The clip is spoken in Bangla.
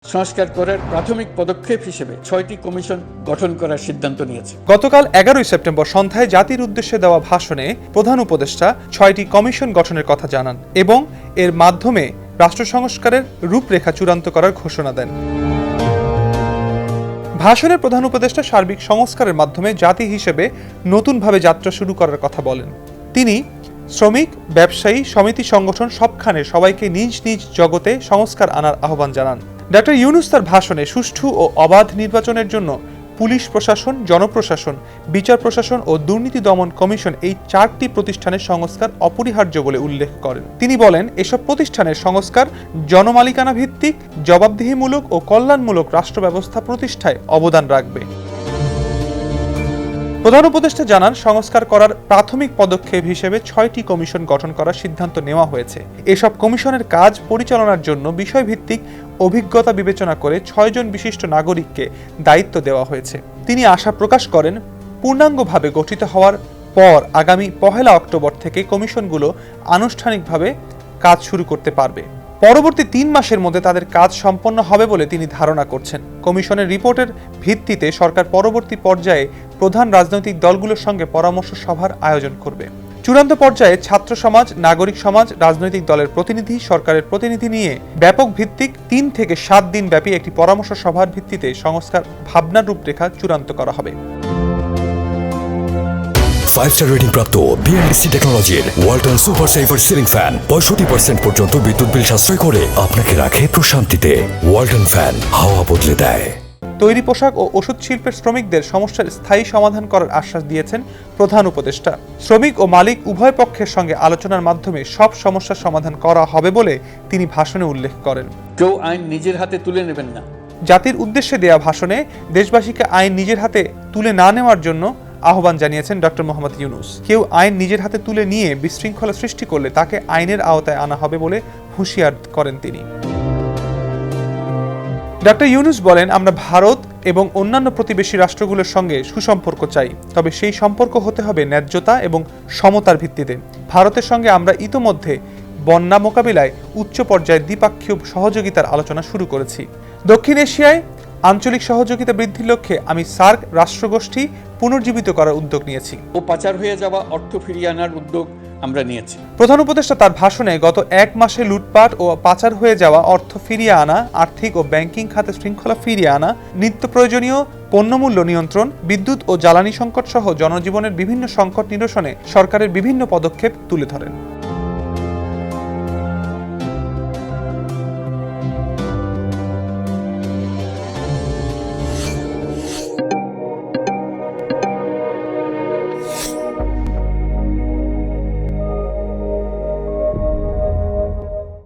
সংস্কার করার প্রাথমিক পদক্ষেপ হিসেবে ৬টি কমিশন গঠন করার সিদ্ধান্ত নিয়েছে। গতকাল ১১ সেপ্টেম্বর সন্ধ্যায় জাতির উদ্দেশ্যে দেওয়া ভাষণে প্রধান উপদেষ্টা ৬টি কমিশন গঠনের কথা জানান এবং এর মাধ্যমে রাষ্ট্র সংস্কারের রূপরেখা চূড়ান্ত করার ঘোষণা দেন। ভাষণে প্রধান উপদেষ্টা সার্বিক সংস্কারের মাধ্যমে জাতি হিসেবে নতুনভাবে যাত্রা শুরু করার কথা বলেন। তিনি শ্রমিক, ব্যবসায়ী, সমিতি, সংগঠন সবখানে সবাইকে নিজ নিজ জগতে সংস্কার আনার আহ্বান জানান। ডক্টর ইউনূস তার ভাষণে সুষ্ঠু ও অবাধ নির্বাচনের জন্য পুলিশ প্রশাসন, জনপ্রশাসন, বিচার প্রশাসন ও দুর্নীতি দমন কমিশন এই 4টি প্রতিষ্ঠানের সংস্কার অপরিহার্য বলে উল্লেখ করেন। তিনি বলেন, এসব প্রতিষ্ঠানের সংস্কার জনমালিকানা ভিত্তিক, জবাবদিহিমূলক ও কল্যাণমূলক রাষ্ট্র ব্যবস্থা প্রতিষ্ঠায় অবদান রাখবে। প্রধান উপদেষ্টা জানান, সংস্কার করার প্রাথমিক পদক্ষেপ হিসেবে 6টি কমিশন গঠন করার সিদ্ধান্ত নেওয়া হয়েছে। এসব কমিশনের কাজ পরিচালনার জন্য বিষয়ভিত্তিক অভিজ্ঞতা বিবেচনা করে 6 জন বিশিষ্ট নাগরিককে দায়িত্ব দেওয়া হয়েছে। তিনি আশা প্রকাশ করেন, পূর্ণাঙ্গভাবে গঠিত হওয়ার পর আগামী 1 অক্টোবর থেকে কমিশনগুলো আনুষ্ঠানিকভাবে কাজ শুরু করতে পারবে। পরবর্তী 3 মাসের মধ্যে তাদের কাজ সম্পন্ন হবে বলে তিনি ধারণা করছেন। কমিশনের রিপোর্টের ভিত্তিতে সরকার পরবর্তী পর্যায়ে প্রধান রাজনৈতিক দলগুলোর সঙ্গে পরামর্শ সভার আয়োজন করবে। চূড়ান্ত পর্যায়ে ছাত্র সমাজ, নাগরিক সমাজ, রাজনৈতিক দলের প্রতিনিধি, সরকারের প্রতিনিধি নিয়ে ব্যাপক ভিত্তিক 3 থেকে 7 দিন ব্যাপী একটি পরামর্শ সভার ভিত্তিতে সংস্কার ভাবনার রূপরেখা চূড়ান্ত করা হবে। 5-star রেটিং প্রাপ্ত বিএলডিসি টেকনোলজির Walton super saver ceiling fan 65% পর্যন্ত বিদ্যুৎ বিল সাশ্রয় করে আপনাকে রাখে প্রশান্তিতে। ওয়ালটন ফ্যান হাওয়া বদলে দেয়। তৈরি পোশাক ও ওষুধ শিল্পের শ্রমিকদের সমস্যার স্থায়ী সমাধান করার আশ্বাস দিয়েছেন প্রধান উপদেষ্টা। শ্রমিক ও মালিক উভয় পক্ষের সঙ্গে আলোচনার মাধ্যমে সব সমস্যার সমাধান করা হবে বলে তিনি ভাষণে উল্লেখ করেন। কেউ আইন নিজের হাতে তুলে নেবেন না। জাতির উদ্দেশ্যে দেয়া ভাষণে দেশবাসীকে আইন নিজের হাতে তুলে না নেওয়ার জন্য আহ্বান জানিয়েছেন ডক্টর মোহাম্মদ ইউনূস। কেউ আইন নিজের হাতে তুলে নিয়ে বিশৃঙ্খলা সৃষ্টি করলে তাকে আইনের আওতায় আনা হবে বলে হুঁশিয়ার করেন তিনি। ডক্টর ইউনূস বলেন, আমরা ভারত এবং অন্যান্য প্রতিবেশী রাষ্ট্রগুলোর সঙ্গে সুসম্পর্ক চাই, তবে সেই সম্পর্ক হতে হবে ন্যায্যতা এবং সমতার ভিত্তিতে। ভারতের সঙ্গে আমরা ইতোমধ্যে বন্যা মোকাবিলায় উচ্চ পর্যায়ে দ্বিপাক্ষীয় সহযোগিতার আলোচনা শুরু করেছি। দক্ষিণ এশিয়ায় আঞ্চলিক সহযোগিতা বৃদ্ধির লক্ষ্যে আমি সার্ক রাষ্ট্রগোষ্ঠী পুনর্জীবিত করার উদ্যোগ নিয়েছি ও পাচার হয়ে যাওয়া অর্থ ফিরিয়ে আনার উদ্যোগ আমরা নিয়েছি। প্রধান উপদেষ্টা তার ভাষণে গত 1 মাসে লুটপাট ও পাচার হয়ে যাওয়া অর্থ ফিরিয়ে আনা, আর্থিক ও ব্যাংকিং খাতে শৃঙ্খলা ফিরিয়ে আনা, নিত্য প্রয়োজনীয় পণ্যমূল্য নিয়ন্ত্রণ, বিদ্যুৎ ও জ্বালানি সংকট সহ জনজীবনের বিভিন্ন সংকট নিরসনে সরকারের বিভিন্ন পদক্ষেপ তুলে ধরেন।